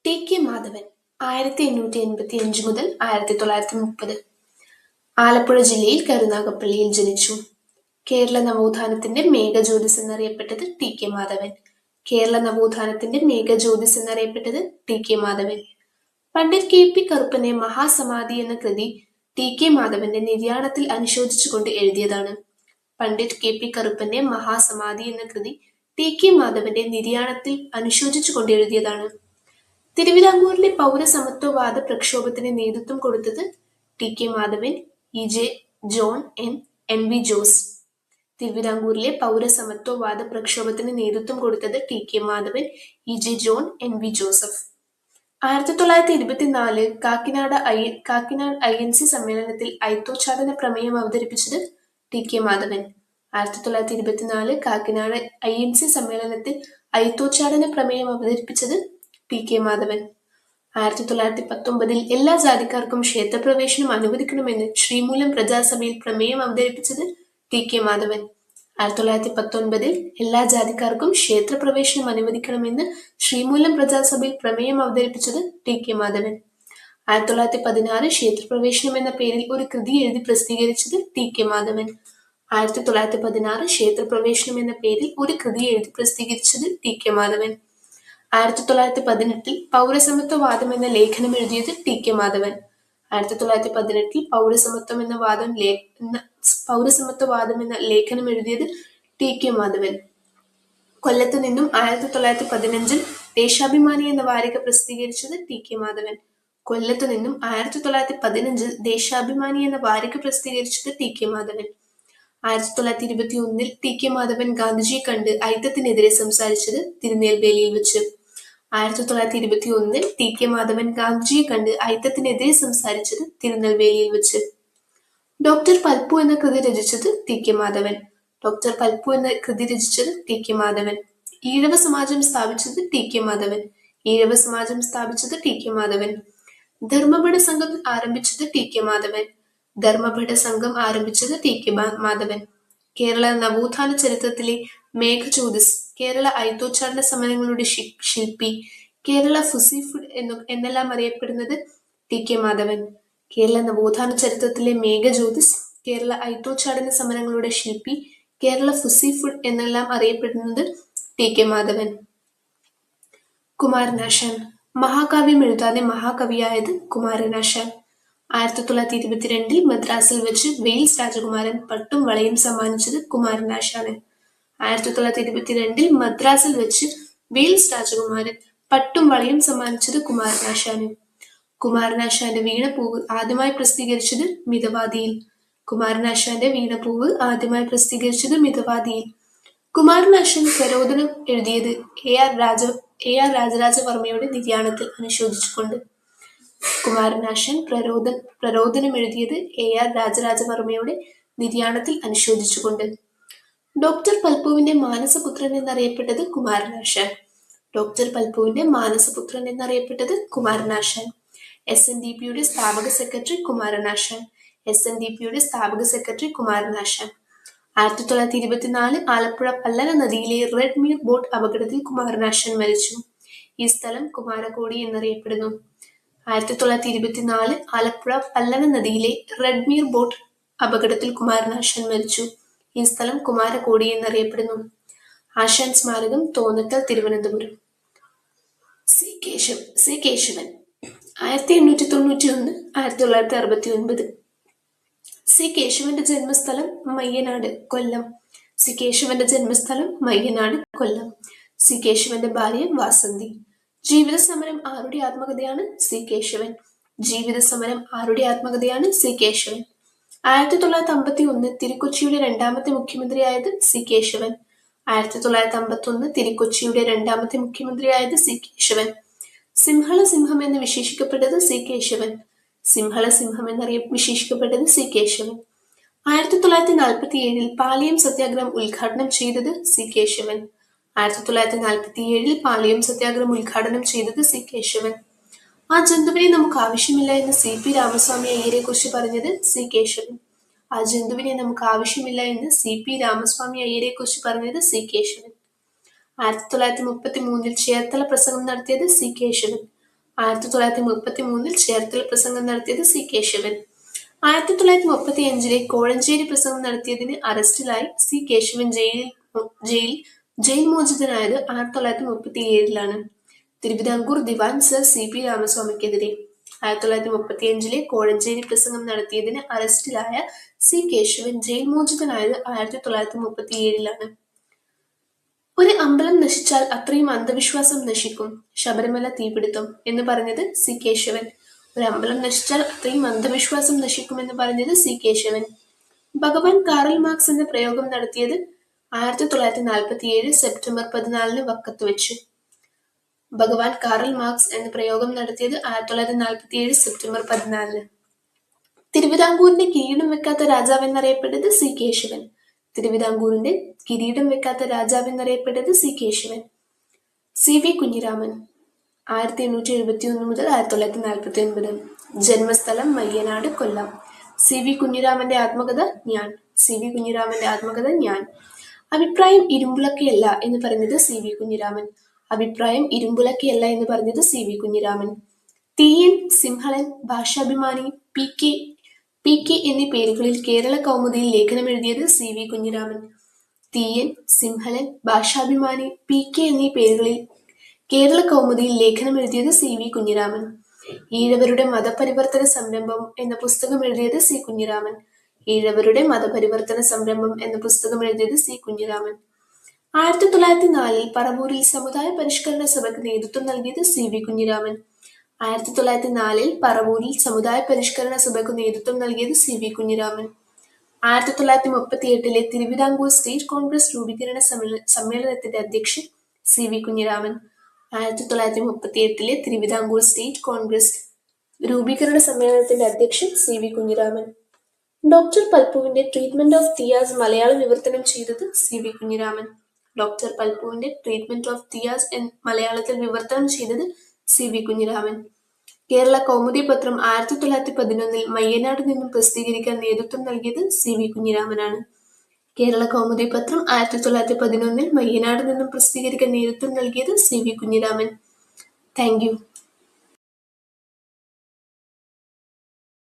T K Madhavan 1885 മുതൽ 1930. ആലപ്പുഴ ജില്ലയിൽ കരുനാഗപ്പള്ളിയിൽ ജനിച്ചു. കേരള നവോത്ഥാനത്തിന്റെ മേഘജ്യോതിസ് എന്നറിയപ്പെട്ടത് ടി കെ മാധവൻ. കേരള നവോത്ഥാനത്തിന്റെ മേഘജ്യോതിസ് എന്നറിയപ്പെട്ടത് T K Madhavan. Pandit K P കറുപ്പന്റെ മഹാസമാധി എന്ന കൃതി ടി കെ മാധവന്റെ നിര്യാണത്തിൽ അനുശോചിച്ചുകൊണ്ട് എഴുതിയതാണ്. പണ്ഡിറ്റ് കെ പി കറുപ്പന്റെ മഹാസമാധി എന്ന കൃതി ടി കെ മാധവന്റെ നിര്യാണത്തിൽ അനുശോചിച്ചുകൊണ്ട് എഴുതിയതാണ്. തിരുവിതാംകൂറിലെ പൗരസമത്വവാദ പ്രക്ഷോഭത്തിന് നേതൃത്വം കൊടുത്തത് T K Madhavan, E J John, N V Jose. തിരുവിതാംകൂറിലെ പൗരസമത്വവാദ പ്രക്ഷോഭത്തിന് നേതൃത്വം കൊടുത്തത് T K Madhavan, E J John, N V Joseph. 1924 Kakinada INC സമ്മേളനത്തിൽ അയിത്തോച്ചാടന പ്രമേയം അവതരിപ്പിച്ചത് T K Madhavan. 1924 Kakinada INC സമ്മേളനത്തിൽ അയിത്തോച്ചാടന പ്രമേയം അവതരിപ്പിച്ചത് ടി കെ മാധവൻ. 1919 എല്ലാ ജാതിക്കാർക്കും ക്ഷേത്രപ്രവേശനം അനുവദിക്കണമെന്ന് ശ്രീമൂലം പ്രജാസഭയിൽ പ്രമേയം അവതരിപ്പിച്ചത് ടി കെ മാധവൻ. 1919 എല്ലാ ജാതിക്കാർക്കും ക്ഷേത്രപ്രവേശനം അനുവദിക്കണമെന്ന് ശ്രീമൂലം പ്രജാസഭയിൽ പ്രമേയം അവതരിപ്പിച്ചത് ടി കെ മാധവൻ. 1916 ക്ഷേത്രപ്രവേശനം എന്ന പേരിൽ ഒരു കൃതി എഴുതി പ്രസിദ്ധീകരിച്ചത് ടി കെ മാധവൻ. 1916 ക്ഷേത്രപ്രവേശനം എന്ന പേരിൽ ഒരു കൃതി എഴുതി പ്രസിദ്ധീകരിച്ചത് ടി കെ മാധവൻ. 1918 പൗരസമത്വവാദം എന്ന ലേഖനം എഴുതിയത് ടി കെ മാധവൻ. 1918 പൗരസമത്വവാദം എന്ന ലേഖനം എഴുതിയത് ടി കെ മാധവൻ. കൊല്ലത്തു നിന്നും 1915 ദേശാഭിമാനി എന്ന വാരിക പ്രസിദ്ധീകരിച്ചത് ടി കെ മാധവൻ. കൊല്ലത്തു നിന്നും 1915 ദേശാഭിമാനി എന്ന വാരിക പ്രസിദ്ധീകരിച്ചത് T K Madhavan. 1921 T K Madhavan ഗാന്ധിജിയെ കണ്ട് ഐത്തത്തിനെതിരെ സംസാരിച്ചത് തിരുനെൽവേലിയിൽ വെച്ച്. 1921 ടി കെ മാധവൻ ഗാന്ധിജിയെ കണ്ട് ഐത്തത്തിനെതിരെ സംസാരിച്ചത് തിരുനെൽവേലിയിൽ വെച്ച്. ഡോക്ടർ പൽപ്പു എന്ന കൃതി രചിച്ചത് T K Madhavan. Doctor Palpu എന്ന കൃതി രചിച്ചത് ടി കെ മാധവൻ. ഈഴവ സമാജം സ്ഥാപിച്ചത് ടി കെ മാധവൻ. ഈഴവ സമാജം സ്ഥാപിച്ചത് ടി കെ മാധവൻ. ധർമ്മപട സംഘം ആരംഭിച്ചത് ടി കെ മാധവൻ. ധർമ്മപട സംഘം ആരംഭിച്ചത് ടി കെ മാധവൻ. കേരള നവോത്ഥാന ചരിത്രത്തിലെ മേഘജ്യോതിസ്, കേരള അയിത്തോച്ചാടന സമരങ്ങളുടെ ശില്പി, കേരള ഫുസിഫുഡ് എന്നെല്ലാം അറിയപ്പെടുന്നത് ടി കെ മാധവൻ. കേരള നവോത്ഥാന ചരിത്രത്തിലെ മേഘജ്യോതിസ്, കേരള അയിത്തോച്ചാടന സമരങ്ങളുടെ ശില്പി, കേരള ഫുസിഫുഡ് എന്നെല്ലാം അറിയപ്പെടുന്നത് ടി കെ മാധവൻ. കുമാരനാശാൻ മഹാകാവ്യം എഴുതാതെ മഹാകവിയായത് കുമാരനാശാൻ. 1922 മദ്രാസിൽ വെച്ച് വെയിൽസ് രാജകുമാരൻ പട്ടും വളയും സമ്മാനിച്ചത് കുമാരനാശാന്. 1922 മദ്രാസിൽ വെച്ച് വെയിൽസ് രാജകുമാരൻ പട്ടും വളയും സമ്മാനിച്ചത് കുമാരനാശാന്. കുമാരനാശാന്റെ വീണപ്പൂവ് ആദ്യമായി പ്രസിദ്ധീകരിച്ചത് മിതവാദിയിൽ. കുമാരനാശാന്റെ വീണപ്പൂവ് ആദ്യമായി പ്രസിദ്ധീകരിച്ചത് മിതവാദിയിൽ. കുമാരനാശാൻ പ്രരോദനം എഴുതിയത് എ ആർ രാജരാജവർമ്മയുടെ നിര്യാണത്തിൽ അനുശോചിച്ചുകൊണ്ട്. കുമാരനാശാൻ പ്രരോദനം എഴുതിയത് എ ആർ രാജരാജവർമ്മയുടെ നിര്യാണത്തിൽ അനുശോചിച്ചുകൊണ്ട്. ഡോക്ടർ പൽപ്പുവിന്റെ മാനസപുത്രൻ എന്നറിയപ്പെട്ടത് കുമാരനാശാൻ. ഡോക്ടർ പൽപ്പുവിന്റെ മാനസപുത്രൻ എന്നറിയപ്പെട്ടത് കുമാരനാശാൻ. SNDPയുടെ സ്ഥാപക സെക്രട്ടറി കുമാരനാശാൻ. SNDPയുടെ സ്ഥാപക സെക്രട്ടറി കുമാരനാശാൻ. 1924 ആലപ്പുഴ പല്ലന നദിയിലെ റെഡ് മീർ ബോട്ട് അപകടത്തിൽ കുമാരനാശാൻ മരിച്ചു. ഈ സ്ഥലം കുമാരകോടി എന്നറിയപ്പെടുന്നു. 1924 ആലപ്പുഴ പല്ലന നദിയിലെ റെഡ് മീർ ബോട്ട് അപകടത്തിൽ കുമാരനാശാൻ മരിച്ചു. ഈ സ്ഥലം കുമാരകോടി എന്നറിയപ്പെടുന്നു. ആശാൻ സ്മാരകം Thonnakkal, Thiruvananthapuram. C Keshavan 1891 1969. C കേശവന്റെ ജന്മസ്ഥലം Mayyanad, Kollam. C കേശവന്റെ ജന്മസ്ഥലം Mayyanad, Kollam. C കേശവന്റെ ഭാര്യ വാസന്തി. ജീവിത സമരം ആരുടെ ആത്മകഥയാണ്? സി കേശവൻ. ജീവിത സമരം ആരുടെ ആത്മകഥയാണ്? സി കേശവൻ. 1951 തിരുക്കൊച്ചിയുടെ രണ്ടാമത്തെ മുഖ്യമന്ത്രിയായത് സി കേശവൻ. 1951 തിരുക്കൊച്ചിയുടെ രണ്ടാമത്തെ മുഖ്യമന്ത്രിയായത് സി കേശവൻ. സിംഹള സിംഹം എന്ന് വിശേഷിക്കപ്പെട്ടത് സി കേശവൻ. സിംഹള സിംഹം വിശേഷിക്കപ്പെട്ടത് സി കേശവൻ. 1947 പാളയം സത്യാഗ്രഹം ഉദ്ഘാടനം ചെയ്തത് സി കേശവൻ. 1947 പാളയം സത്യാഗ്രഹം ഉദ്ഘാടനം ചെയ്തത് സി കേശവൻ. ആ ജന്തുവിനെ നമുക്ക് ആവശ്യമില്ല എന്ന് CP രാമസ്വാമി അയ്യരെ കുറിച്ച് പറഞ്ഞത് സി കേശവൻ. ആ ജന്തുവിനെ നമുക്ക് ആവശ്യമില്ല എന്ന് CP രാമസ്വാമി അയ്യരെ കുറിച്ച് പറഞ്ഞത് സി കേശവൻ. 1933 ചേർത്തല പ്രസംഗം നടത്തിയത് സി കേശവൻ. 1933 ചേർത്തല പ്രസംഗം നടത്തിയത് സി കേശവൻ. 1935 കോഴഞ്ചേരി പ്രസംഗം നടത്തിയതിന് അറസ്റ്റിലായി സി കേശവൻ ജയിൽ മോചിതനായത് 1937 തിരുവിതാംകൂർ ദിവാൻ സർ സി പി രാമസ്വാമിക്കെതിരെ. 1935 കോഴഞ്ചേരി പ്രസംഗം നടത്തിയതിന് അറസ്റ്റിലായ സി കേശവൻ ജയിൽ മോചിതനായത് 1937. ഒരു അമ്പലം നശിച്ചാൽ അത്രയും അന്ധവിശ്വാസം നശിക്കും, ശബരിമല തീപിടുത്തം എന്ന് പറഞ്ഞത് സി കേശവൻ. ഒരു അമ്പലം നശിച്ചാൽ അത്രയും അന്ധവിശ്വാസം നശിക്കുമെന്ന് പറഞ്ഞത് സി കേശവൻ. ഭഗവാൻ കാറൽ മാർക്സ് എന്ന പ്രയോഗം നടത്തിയത് 1947 സെപ്റ്റംബർ 14 വക്കത്ത് വെച്ച്. ഭഗവാൻ കാറൽ മാർക്സ് എന്ന പ്രയോഗം നടത്തിയത് 1947 സെപ്റ്റംബർ 14. തിരുവിതാംകൂറിന്റെ കിരീടം വെക്കാത്ത രാജാവ് എന്നറിയപ്പെട്ടത് സി കേശവൻ. തിരുവിതാംകൂറിന്റെ കിരീടം വെക്കാത്ത രാജാവ് എന്നറിയപ്പെട്ടത് C Kesavan. C V Kunjiraman 1871 മുതൽ 1949. ജന്മസ്ഥലം മയ്യനാട്, കൊല്ലം. സി വി കുഞ്ഞിരാമന്റെ ആത്മകഥ ഞാൻ. സി വി കുഞ്ഞിരാമന്റെ ആത്മകഥ ഞാൻ. അഭിപ്രായം ഇരുമ്പുലക്കയല്ല എന്ന് പറഞ്ഞത് സി വി കുഞ്ഞിരാമൻ. അഭിപ്രായം ഇരുമ്പുലക്കയല്ല എന്ന് പറഞ്ഞത് C V Kunjiraman. Theeyan, Simhalan, Bhashabhimani, P K എന്നീ പേരുകളിൽ കേരള കൗമുദിയിൽ ലേഖനമെഴുതിയത് C V Kunjiraman. Theeyan, Simhalan, Bhashabhimani, P K എന്നീ പേരുകളിൽ കേരള കൗമുദിയിൽ ലേഖനമെഴുതിയത് സി വി കുഞ്ഞിരാമൻ. ഈഴവരുടെ മതപരിവർത്തന സംരംഭം എന്ന പുസ്തകം എഴുതിയത് സി കുഞ്ഞിരാമൻ. ഈഴവരുടെ മതപരിവർത്തന സംരംഭം എന്ന പുസ്തകം എഴുതിയത് സി കുഞ്ഞിരാമൻ. 1904 പറവൂരിൽ സമുദായ പരിഷ്കരണ സഭയ്ക്ക് നേതൃത്വം നൽകിയത് സി വി കുഞ്ഞിരാമൻ. 1904 പറവൂരിൽ സമുദായ പരിഷ്കരണ സഭയ്ക്ക് നേതൃത്വം നൽകിയത് C V Kunjiraman. 1938 Thiruvithamkur State Congress രൂപീകരണ സമ്മേളനത്തിന്റെ അധ്യക്ഷൻ C V Kunjiraman. 1938 Thiruvithamkur State Congress രൂപീകരണ സമ്മേളനത്തിന്റെ അധ്യക്ഷൻ സി വി കുഞ്ഞിരാമൻ. ഡോക്ടർ പൽപ്പുവിന്റെ ട്രീറ്റ്മെന്റ് ഓഫ് തിയാസ് മലയാളം വിവർത്തനം ചെയ്തത് സി വി കുഞ്ഞിരാമൻ. ഡോക്ടർ പൽപ്പുവിന്റെ ട്രീറ്റ്മെന്റ് ഓഫ് തിയാസ് മലയാളത്തിൽ വിവർത്തനം ചെയ്തത് സി വി കുഞ്ഞിരാമൻ. കേരള കൗമുദി പത്രം 1911 മയ്യനാട് നിന്നും പ്രസിദ്ധീകരിക്കാൻ നേതൃത്വം നൽകിയത് സി വി കുഞ്ഞിരാമനാണ്. കേരള കൗമുദി പത്രം 1911 മയ്യനാട് നിന്നും പ്രസിദ്ധീകരിക്കാൻ നേതൃത്വം നൽകിയത് C V Kunhiraman. Thank U.